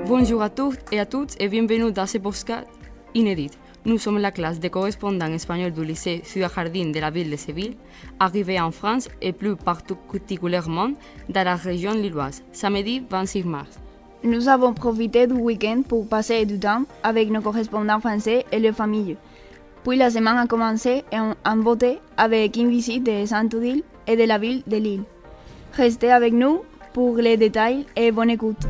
Bonjour à tous et à toutes et bienvenue dans ce podcast inédit. Nous sommes la classe de correspondants espagnols du lycée Ciudad Jardín de la ville de Séville, arrivée en France et plus particulièrement dans la région lilloise, samedi 26 mars. Nous avons profité du week-end pour passer du temps avec nos correspondants français et leurs familles. Puis la semaine a commencé en beauté avec une visite de Saint-Odile et de la ville de Lille. Restez avec nous pour les détails et bonne écoute.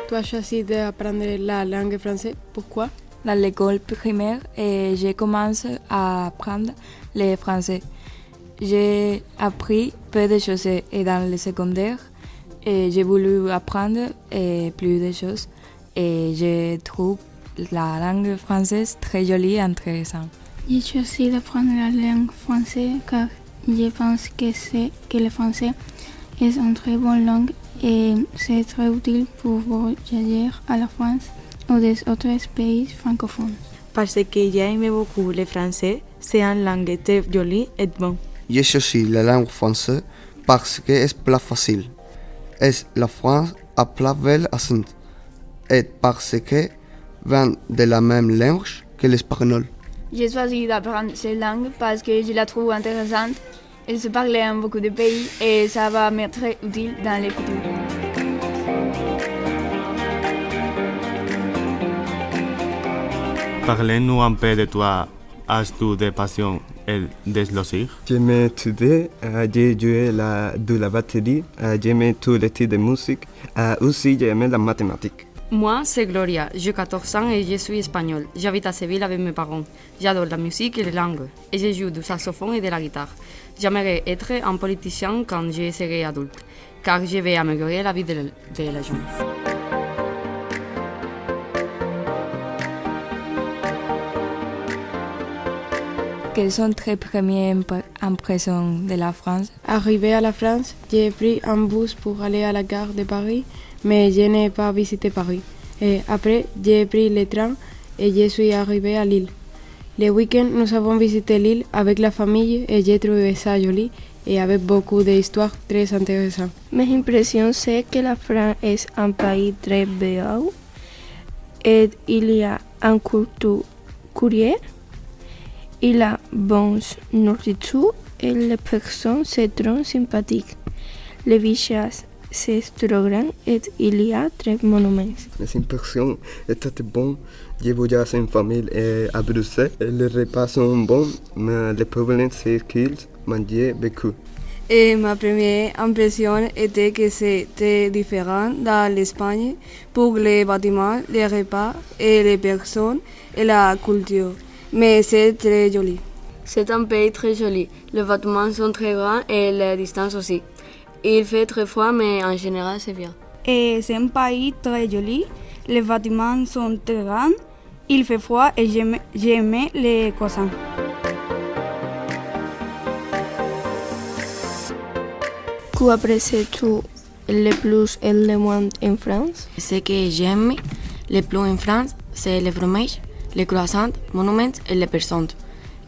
Tu as choisi d'apprendre la langue française. Pourquoi? Dans l'école primaire, j'ai commencé à apprendre le français. J'ai appris peu de choses et dans le secondaire. J'ai voulu apprendre plus de choses et je trouve la langue française très jolie et intéressante. J'ai choisi d'apprendre la langue française car je pense que le français est une très bonne langue et c'est très utile pour voyager à la France ou des autres pays francophones. Parce que j'aime beaucoup le français, c'est une langue très jolie et bonne. J'ai choisi la langue française parce que c'est plus facile. Et la France a plus bel accent. Et parce que vient de la même langue que l'espagnol. J'ai choisi d'apprendre cette langue parce que je la trouve intéressante. Elle se parle en beaucoup de pays et ça va m'être très utile dans le futur. Parlez-nous un peu de toi. As-tu des passions et des loisirs? J'aime étudier, j'ai joué de la batterie, j'aime tous les types de musique, aussi j'aime la mathématique. Moi, c'est Gloria, j'ai 14 ans et je suis espagnole. J'habite à Séville avec mes parents. J'adore la musique et les langues. Et je joue du saxophone et de la guitare. J'aimerais être un politicien quand je serai adulte, car je vais améliorer la vie de la gens. Quelles sont tes premières impressions de la France? Arrivé à la France, j'ai pris un bus pour aller à la gare de Paris, mais je n'ai pas visité Paris. Et après, j'ai pris le train et je suis arrivé à Lille. Le week-end, nous avons visité Lille avec la famille et j'ai trouvé ça joli et avec beaucoup d'histoires très intéressantes. Mes impressions, c'est que la France est un pays très beau et il y a une culture curieuse. Il a bonne nourriture et les personnes sont très sympathiques. Les villages sont trop grands et il y a très de monuments. Mes impressions étaient bonnes. J'ai voyagé en famille à Bruxelles. Les repas sont bons, mais le problème c'est qu'ils mangeaient beaucoup. Et ma première impression était que c'était différent dans l'Espagne pour les bâtiments, les repas et les personnes et la culture. Mais c'est très joli. C'est un pays très joli. Les bâtiments sont très grands et les distances aussi. Il fait très froid, mais en général, c'est bien. Et c'est un pays très joli. Les bâtiments sont très grands. Il fait froid et j'aime les croissants. Qu'apprécies-tu le plus et le moins en France? Ce que j'aime le plus en France, c'est le fromage, les croissants, monuments et les personnes.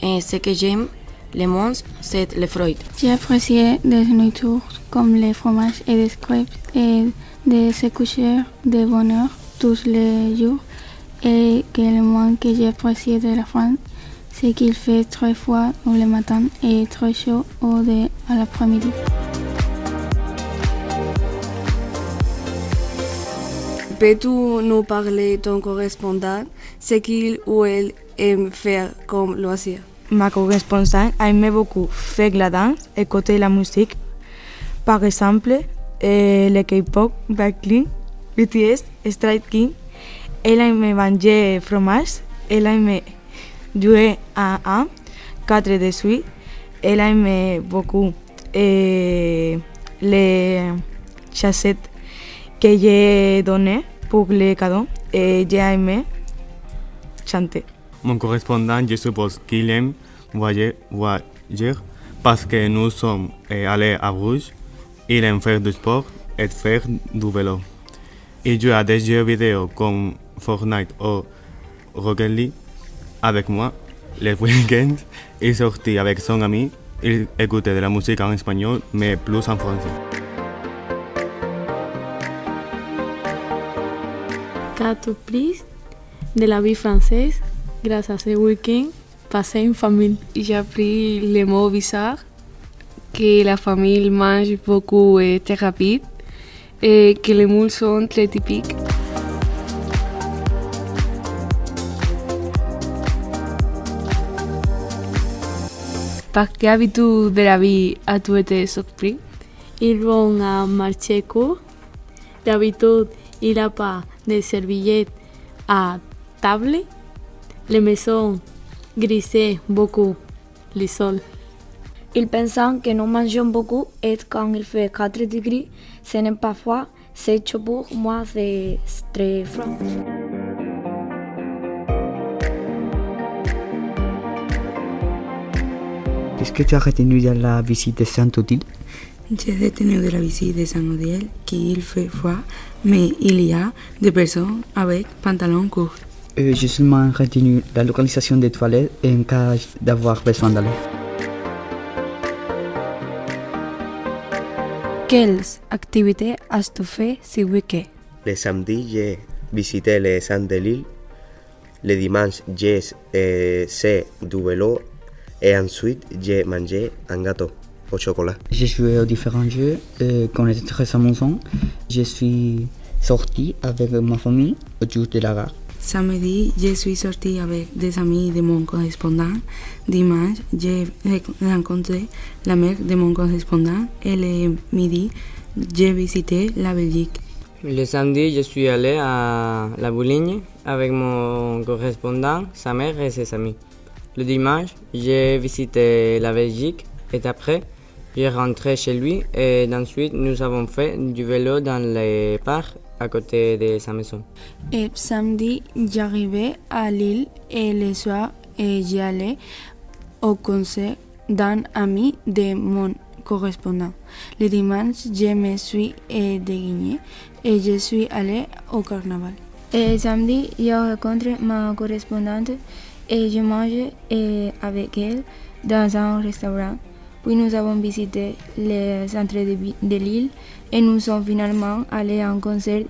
Et ce que j'aime le moins, c'est les fruits. J'ai apprécié des nourritures comme les fromages et des crêpes et des coucher de bonheur tous les jours. Et que le moins que j'ai apprécié de la France, c'est qu'il fait très froid le matin et très chaud à l'après-midi. Peux-tu nous parler de ton correspondant, ce qu'il ou elle aime faire comme loisir? Ma correspondante aime beaucoup faire la danse, écouter la musique. Par exemple, le K-pop, Blackpink, BTS, Stray Kids. Elle aime manger fromage, elle aime jouer à 1, 4 de suite. Elle aime beaucoup les chaussettes que j'ai données pour les cadeaux et j'ai aimé chanter. Mon correspondant, je suppose qu'il aime voyager parce que nous sommes allés à Bruges. Il aime faire du sport et faire du vélo. Il joue à des jeux vidéo comme Fortnite ou Rocket League avec moi. Les week-ends, il sortit avec son ami. Il écoutait de la musique en espagnol, mais plus en français. à tout prix de la vie française grâce à ce week-end passé en famille. J'ai appris les mots bizarres, que la famille mange beaucoup et très rapide, et que les moules sont très typiques. Par quelle habitude de la vie as-tu été surpris? Ils vont à marché court. D'habitude, il n'y a pas de serviettes à table. Les maisons grisaient beaucoup le sol. Ils pensent que nous mangeons beaucoup et quand il fait 4 degrés, ce n'est pas froid, c'est chaud pour moi, c'est très froid. Qu'est-ce que tu as retenu de la visite de Saint-Odile? J'ai retenu de la visite de Saint-Odile qu'il fait froid, mais il y a des personnes avec pantalons courts. J'ai seulement retenu la localisation des toilettes en cas d'avoir besoin d'aller. Quelles activités as-tu fait ce week-end? Le samedi, j'ai visité le centre de Lille. Le dimanche, j'ai fait du vélo. Et ensuite, j'ai mangé un gâteau au chocolat. J'ai joué aux différents jeux qu'on était très amusants. Je suis sorti avec ma famille autour de la gare. Samedi, je suis sorti avec des amis de mon correspondant. Dimanche, j'ai rencontré la mère de mon correspondant. Et le midi, j'ai visité la Belgique. Le samedi, je suis allé à la Boulogne avec mon correspondant, sa mère et ses amis. Le dimanche, j'ai visité la Belgique et après, j'ai rentré chez lui et ensuite nous avons fait du vélo dans les parcs à côté de sa maison. Et samedi, j'arrivais à Lille et le soir, j'y allais au concert d'un ami de mon correspondant. Le dimanche, je me suis déguisée et je suis allée au carnaval. Et samedi, j'ai rencontré ma correspondante et je mange avec elle dans un restaurant. Puis nous avons visité le centre de Lille et nous sommes finalement allés à un concert.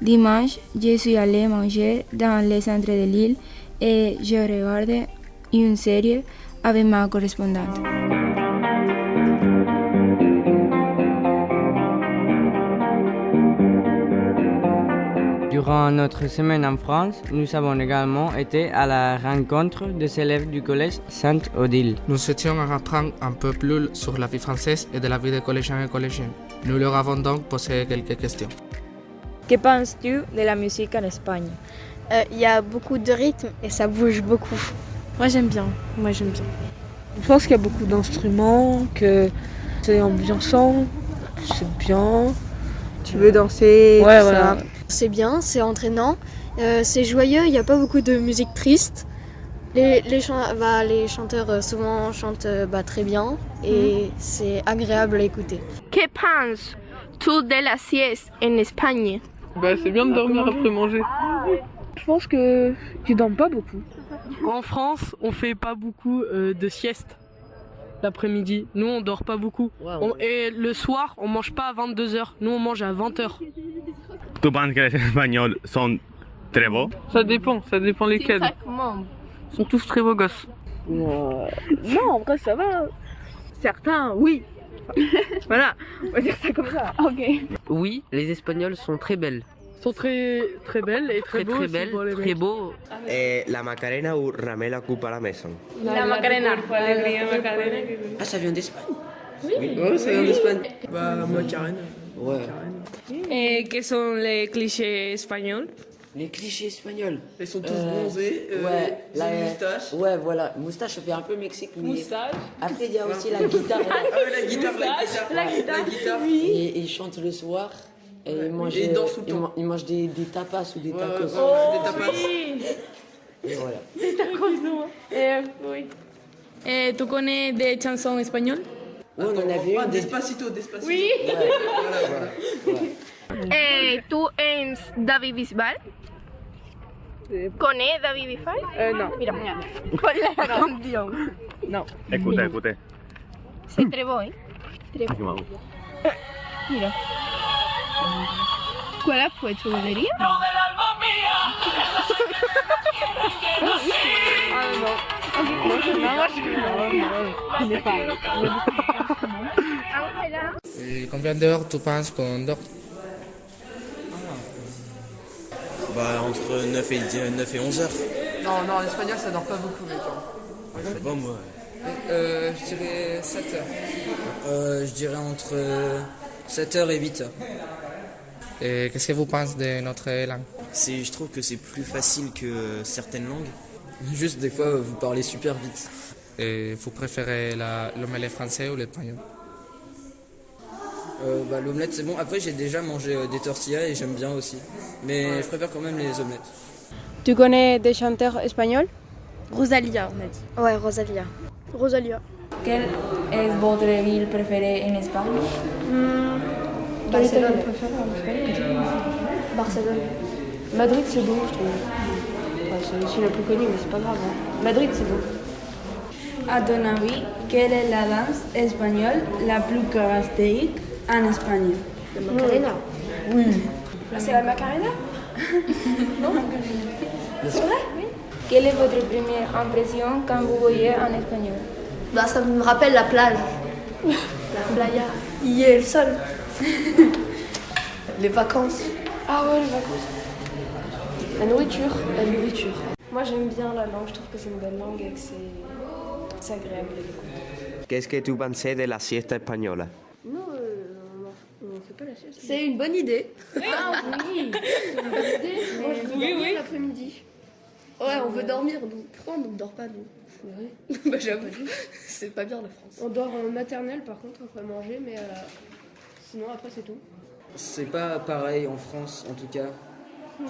Dimanche, je suis allée manger dans le centre de Lille et je regardé une série avec ma correspondante. Durant notre semaine en France, nous avons également été à la rencontre des élèves du collège Saint-Odile. Nous étions à apprendre un peu plus sur la vie française et de la vie des collégiens et collégiennes. Nous leur avons donc posé quelques questions. Que penses-tu de la musique en Espagne? Il y a beaucoup de rythme et ça bouge beaucoup. Moi j'aime bien. Je pense qu'il y a beaucoup d'instruments, que c'est ambiançant, c'est bien. Tu veux danser? Ouais, voilà. C'est bien, c'est entraînant, c'est joyeux, il n'y a pas beaucoup de musique triste. Les chanteurs souvent chantent très bien et c'est agréable à écouter. Que penses-tu de la sieste en Espagne? C'est bien de dormir après manger. Je pense que tu dors pas beaucoup. En France, on fait pas beaucoup de sieste l'après-midi. Nous, on dort pas beaucoup. Et le soir, on mange pas à 22h. Nous, on mange à 20h. Tu penses que les Espagnols sont très beaux? Ça dépend lesquels. Ils sont tous très beaux gosses. Non, en vrai, ça va. Certains, oui. Voilà, on va dire ça comme ça. Ok. Oui, les Espagnols sont très belles. Ils sont très belles et très beaux. Très belles, très beaux. La Macarena ou Ramel ocupa la maison. La Macarena. Ah, ça vient d'Espagne? Oui. Oh, ça vient d'Espagne. Macarena. Ouais. Et quels sont les clichés espagnols? Les clichés espagnols. Ils sont tous bronzés, la moustache. Ouais, voilà. Moustache, ça fait un peu Mexique. Moustache. Après, il y a aussi la guitare. La guitare. Oui. Et ils chantent le soir. Et ils mangent des tapas ou des tacos. Des tapas. Oui. Et voilà. Des tacos, oui. Et tu connais des chansons espagnoles? Oui, on en avait une. Despacito. Oui. Voilà. Et tu aimes David Bisbal? ¿Connais David Bisbal? Non. Mira, ¿cuál es la canción? Non. Écoutez. C'est très beau, hein? Très beau. Mira. ¿Cuál fue tu galería? Et combien d'heures tu penses qu'on dort? Bah, entre 9 et 11 heures. Non, en espagnol, ça dort pas beaucoup, les gens. Je sais pas, moi. Je dirais 7 heures. Je dirais entre 7 heures et 8 heures. Et qu'est-ce que vous pensez de notre langue? Je trouve que c'est plus facile que certaines langues. Juste des fois, vous parlez super vite. Et vous préférez l'omelette français ou l'espagnol? L'omelette, c'est bon. Après, j'ai déjà mangé des tortillas et j'aime bien aussi. Mais je préfère quand même les omelettes. Tu connais des chanteurs espagnols? Rosalia, on a dit. Ouais, Rosalia. Rosalia. Quelle est votre ville préférée en Espagne? Barcelone. Barcelone. Madrid, c'est beau, je trouve. C'est aussi la plus connue, mais c'est pas grave. Madrid, c'est beau. À ton avis, quelle est la danse espagnole la plus caractéristique en Espagne? La Macarena. Oui. C'est la Macarena? Non? C'est vrai? Oui. Quelle est votre première impression quand vous voyez en espagnol? Bah, ça me rappelle la plage. La playa. Y est le sol. Les vacances. Ah ouais, les vacances. La nourriture. La nourriture. Moi, j'aime bien la langue. Je trouve que c'est une belle langue et que c'est agréable à l'écoute. Qu'est-ce que tu pensais de la siesta espagnole? Non, on fait pas la sieste. C'est une bonne idée. Ah oui. C'est une bonne idée. Moi, je veux dormir l'après-midi. Ouais, on veut dormir. Donc, pourquoi on ne dort pas, nous? Bah, j'avoue, c'est pas bien la France. On dort en maternelle, par contre, après manger, mais sinon, après, c'est tout. C'est pas pareil en France, en tout cas.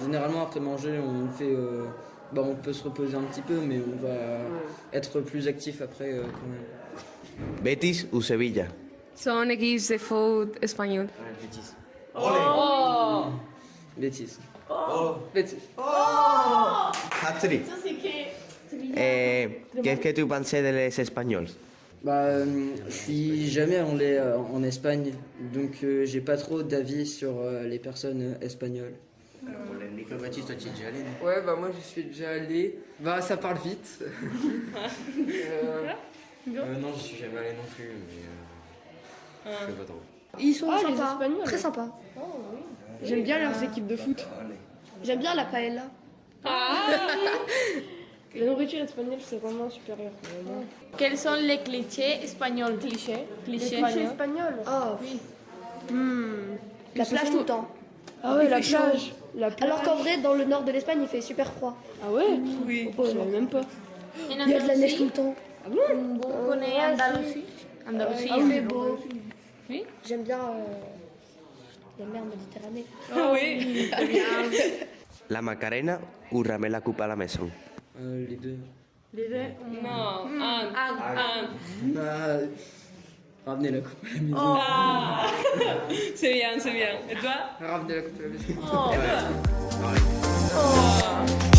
Généralement, après manger, on fait... on peut se reposer un petit peu, mais on va être plus actif après quand même. Betis ou Sevilla? Son équipes de foot espagnol. Betis. Oh. Betis. Oh. Betis. Oh. Hat-trick. Qu'est-ce que tu pensais des Espagnols? Je suis jamais allé en Espagne, donc j'ai pas trop d'avis sur les personnes espagnoles. Nico Baptiste, toi tu es déjà allé, non? Ouais, moi je suis déjà allé. Ça parle vite. Non, je suis jamais allé non plus, mais je sais pas trop. Ils sont les sympas, Espagnols. très sympas. Oh, oui. J'aime bien leurs équipes de foot. J'aime bien la paella. La nourriture espagnole, c'est vraiment supérieur. Quels sont les clichés espagnols? Clichés espagnols. Ah oui. La plage tout le temps. Ah ouais, Il la fait chaud. plage. Alors qu'en vrai, dans le nord de l'Espagne, il fait super froid. Ah ouais? Oui. Je savais même pas. Il y a de la neige tout le temps. Ah bon? Vous connaissez Andalousie? Andalousie, Il fait beau. Oui. J'aime bien la mer Méditerranée. Ah oui. La Macarena ou ramener la coupe à la maison? Les deux. Les deux? Non, un. Ramener la coupe à la maison. Oh. C'est bien. Et toi? Ramener la coupe à la maison. Oh.